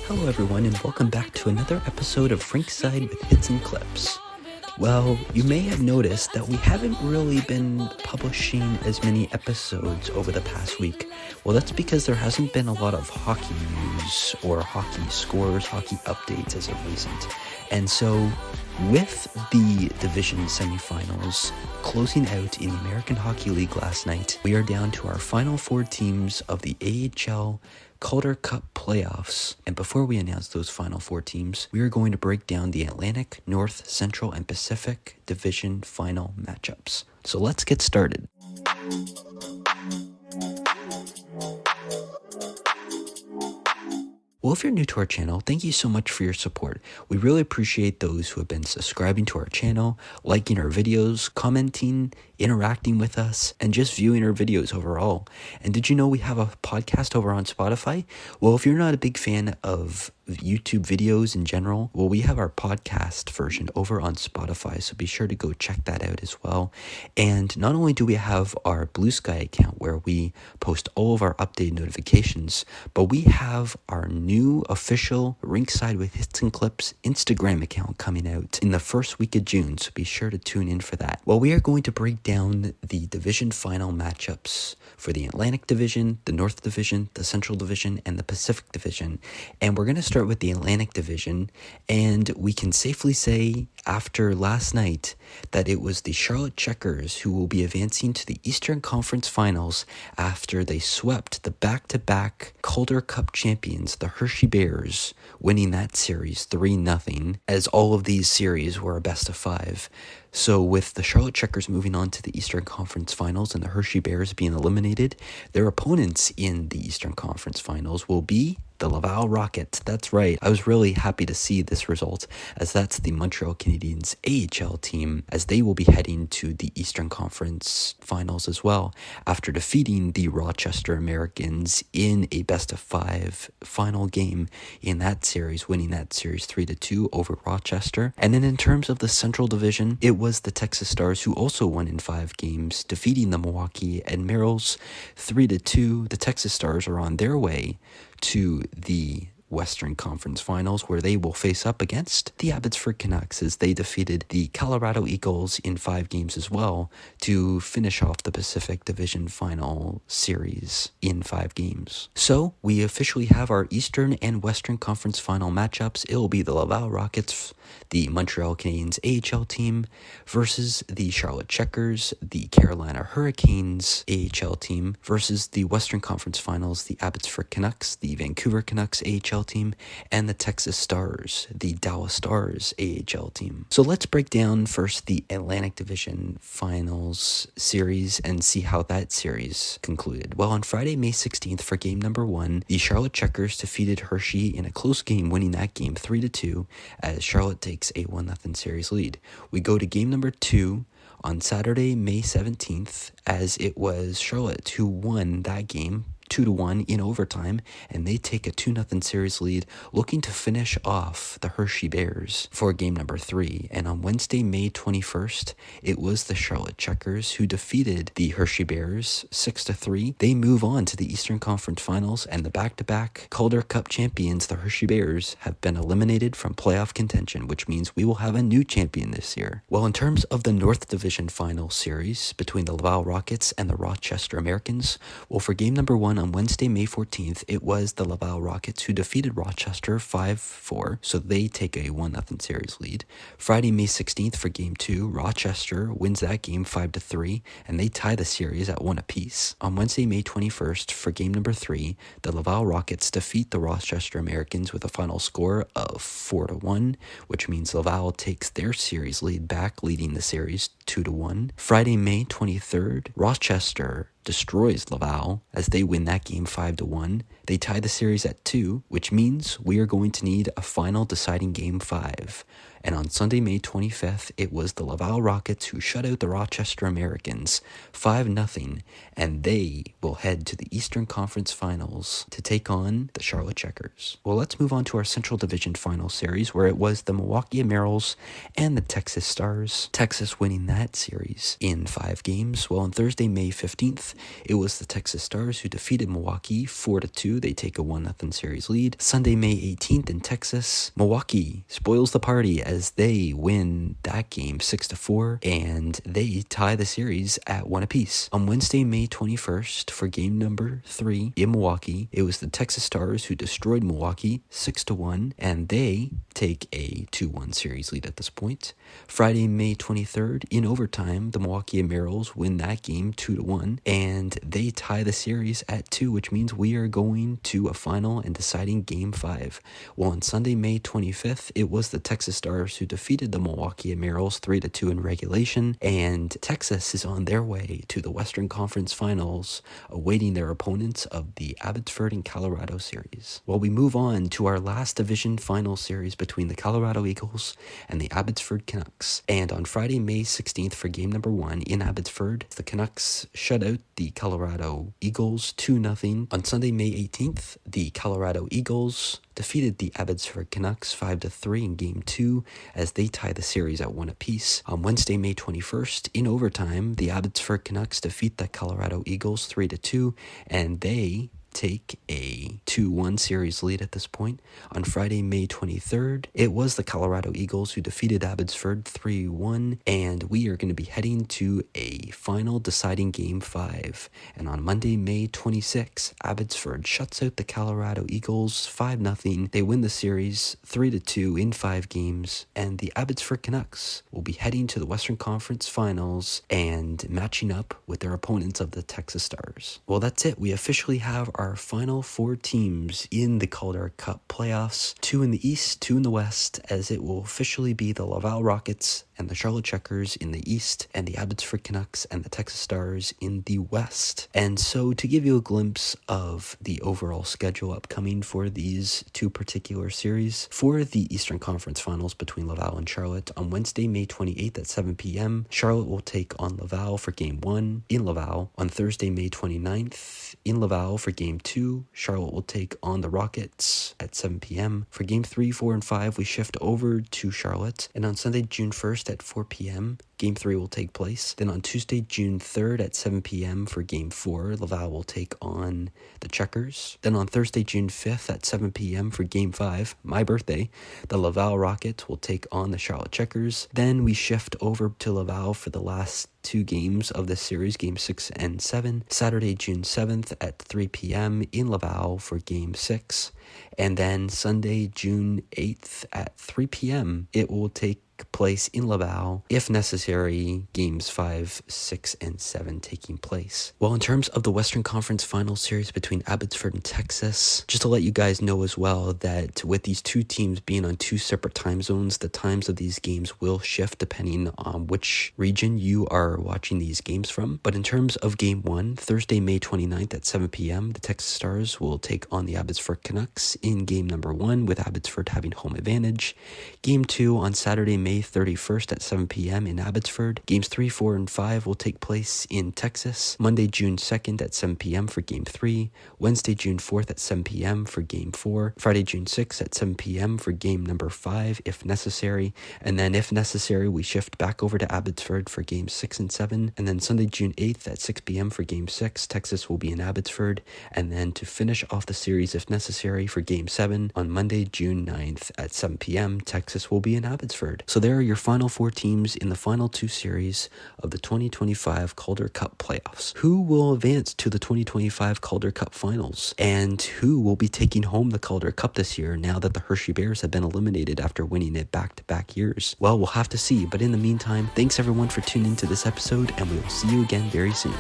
Hello everyone and welcome back to another episode of Rink-Side with Hits and Clips. Well, you may have noticed that we haven't really been publishing as many episodes over the past week. Well, that's because there hasn't been a lot of hockey news or hockey scores, hockey updates as of recent. And so, with the division semifinals closing out in the American Hockey League last night, we are down to our final four teams of the AHL Calder Cup Playoffs. And before we announce those final four teams, we are going to break down the Atlantic, North, Central, and Pacific Division final matchups. So let's get started. Well, if you're new to our channel, thank you so much for your support. We really appreciate those who have been subscribing to our channel, liking our videos, commenting, interacting with us, and just viewing our videos overall. And did you know we have a podcast over on Spotify? Well, if you're not a big fan of YouTube videos in general, well, we have our podcast version over on Spotify, so be sure to go check that out as well. And not only do we have our Bluesky account where we post all of our updated notifications, but we have our new official Rink-Side with Hits and Clips Instagram account coming out in the first week of June, so be sure to tune in for that. Well, we are going to break down the division final matchups for the Atlantic Division, the North Division, the Central Division, and the Pacific Division. And we're going to start with the Atlantic Division, and we can safely say after last night that it was the Charlotte Checkers who will be advancing to the Eastern Conference Finals after they swept the back-to-back Calder Cup champions, the Hershey Bears, winning that series 3-0, as all of these series were a best of 5. So with the Charlotte Checkers moving on to the Eastern Conference Finals and the Hershey Bears being eliminated, their opponents in the Eastern Conference Finals will be the Laval Rockets. That's right. I was really happy to see this result, as that's the Montreal Canadiens AHL team, as they will be heading to the Eastern Conference Finals as well, after defeating the Rochester Americans in a best-of-5 final game in that series, winning that series 3-2 over Rochester. And then in terms of the Central Division, it was the Texas Stars who also won in 5 games, defeating the Milwaukee Admirals 3-2. The Texas Stars are on their way to the Western Conference Finals, where they will face up against the Abbotsford Canucks as they defeated the Colorado Eagles in 5 games as well to finish off the Pacific Division Final series in 5 games. So we officially have our Eastern and Western Conference Final matchups. It will be the Laval Rockets, the Montreal Canadiens AHL team versus the Charlotte Checkers, the Carolina Hurricanes AHL team versus the Western Conference Finals, the Abbotsford Canucks, the Vancouver Canucks AHL team, and the Texas Stars, the Dallas Stars AHL team. So let's break down first the Atlantic Division Finals series and see how that series concluded. Well, on Friday, May 16th for game number 1, the Charlotte Checkers defeated Hershey in a close game, winning that game 3-2 as Charlotte takes a 1-0 series lead. We go to game number 2 on Saturday, May 17th, as it was Charlotte who won that game 2-1 in overtime, and they take a 2-0 series lead, looking to finish off the Hershey Bears for game number 3. And on Wednesday, May 21st, it was the Charlotte Checkers who defeated the Hershey Bears 6-3. They move on to the Eastern Conference Finals, and the back-to-back Calder Cup champions, the Hershey Bears, have been eliminated from playoff contention, which means we will have a new champion this year. Well, in terms of the North Division Final series between the Laval Rockets and the Rochester Americans, well, for game number 1 on Wednesday, May 14th, it was the Laval Rockets who defeated Rochester 5-4, so they take a 1-0 series lead. Friday, May 16th for game 2, Rochester wins that game 5-3, and they tie the series at 1 apiece. On Wednesday, May 21st for game number 3, the Laval Rockets defeat the Rochester Americans with a final score of 4-1, which means Laval takes their series lead back, leading the series 2-1. Friday, May 23rd, Rochester destroys Laval as they win that game 5-1. They tie the series at 2, which means we are going to need a final deciding game 5. And on Sunday, May 25th, it was the Laval Rockets who shut out the Rochester Americans 5-0, and they will head to the Eastern Conference Finals to take on the Charlotte Checkers. Well, let's move on to our Central Division Final series, where it was the Milwaukee Admirals and the Texas Stars. Texas winning that that series in 5 games. Well, on Thursday, May 15th, it was the Texas Stars who defeated Milwaukee 4-2. They take a 1-0 series lead. Sunday, May 18th in Texas, Milwaukee spoils the party as they win that game 6-4, and they tie the series at 1 apiece. On Wednesday, May 21st, for game number 3 in Milwaukee, it was the Texas Stars who destroyed Milwaukee 6-1, and they take a 2-1 series lead at this point. Friday, May 23rd, in overtime, the Milwaukee Admirals win that game 2-1, and they tie the series at 2, which means we are going to a final and deciding game 5. Well, on Sunday, May 25th, it was the Texas Stars who defeated the Milwaukee Admirals 3-2 in regulation, and Texas is on their way to the Western Conference Finals, awaiting their opponents of the Abbotsford and Colorado series. Well, we move on to our last division final series between the Colorado Eagles and the Abbotsford Canucks. And on Friday, May 16th, for game number 1 in Abbotsford, the Canucks shut out the Colorado Eagles 2-0. On Sunday, May 18th, the Colorado Eagles defeated the Abbotsford Canucks 5-3 in game 2 as they tie the series at 1 apiece. On Wednesday, May 21st, in overtime, the Abbotsford Canucks defeat the Colorado Eagles 3-2, and they take a 2-1 series lead at this point. On Friday, May 23rd, it was the Colorado Eagles who defeated Abbotsford 3-1, and we are going to be heading to a final deciding game 5. And on Monday, May 26th, Abbotsford shuts out the Colorado Eagles 5-0. They win the series 3-2 in 5 games, and the Abbotsford Canucks will be heading to the Western Conference Finals and matching up with their opponents of the Texas Stars. Well, that's it. We officially have our final 4 teams in the Calder Cup Playoffs, 2 in the East, 2 in the West, as it will officially be the Laval Rockets and the Charlotte Checkers in the East, and the Abbotsford Canucks and the Texas Stars in the West. And so to give you a glimpse of the overall schedule upcoming for these 2 particular series, for the Eastern Conference Finals between Laval and Charlotte, on Wednesday, May 28th at 7 p.m., Charlotte will take on Laval for Game 1 in Laval. On Thursday, May 29th, in Laval for Game 2, Charlotte will take on the Rockets at 7 p.m. For Game 3, 4, and 5, we shift over to Charlotte. And on Sunday, June 1st at 4 p.m., Game 3 will take place. Then on Tuesday, June 3rd at 7 p.m. for Game 4, Laval will take on the Checkers. Then on Thursday, June 5th at 7 p.m. for Game 5, my birthday, the Laval Rockets will take on the Charlotte Checkers. Then we shift over to Laval for the last 2 games of this series, Game 6 and 7. Saturday, June 7th at 3 p.m. in Laval for Game 6. And then Sunday, June 8th at 3 p.m. it will take place in Laval, if necessary, games 5, 6, and 7 taking place. Well, in terms of the Western Conference Final Series between Abbotsford and Texas, just to let you guys know as well that with these 2 teams being on 2 separate time zones, the times of these games will shift depending on which region you are watching these games from. But in terms of Game 1, Thursday, May 29th at 7 p.m., the Texas Stars will take on the Abbotsford Canucks in Game number 1, with Abbotsford having home advantage. Game 2 on Saturday, May 31st at 7 p.m. in Abbotsford. Games 3, 4, and 5 will take place in Texas. Monday, June 2nd at 7 p.m. for Game 3. Wednesday, June 4th at 7 p.m. for Game 4. Friday, June 6th at 7 p.m. for Game number 5, if necessary. And then, if necessary, we shift back over to Abbotsford for Games 6 and 7. And then Sunday, June 8th at 6 p.m. for Game 6, Texas will be in Abbotsford. And then to finish off the series, if necessary, for Game 7, on Monday, June 9th at 7 p.m., Texas will be in Abbotsford. So there are your final 4 teams in the final 2 series of the 2025 Calder Cup Playoffs. Who will advance to the 2025 Calder Cup Finals? And who will be taking home the Calder Cup this year now that the Hershey Bears have been eliminated after winning it back-to-back years? Well, we'll have to see. But in the meantime, thanks everyone for tuning into this episode, and we will see you again very soon.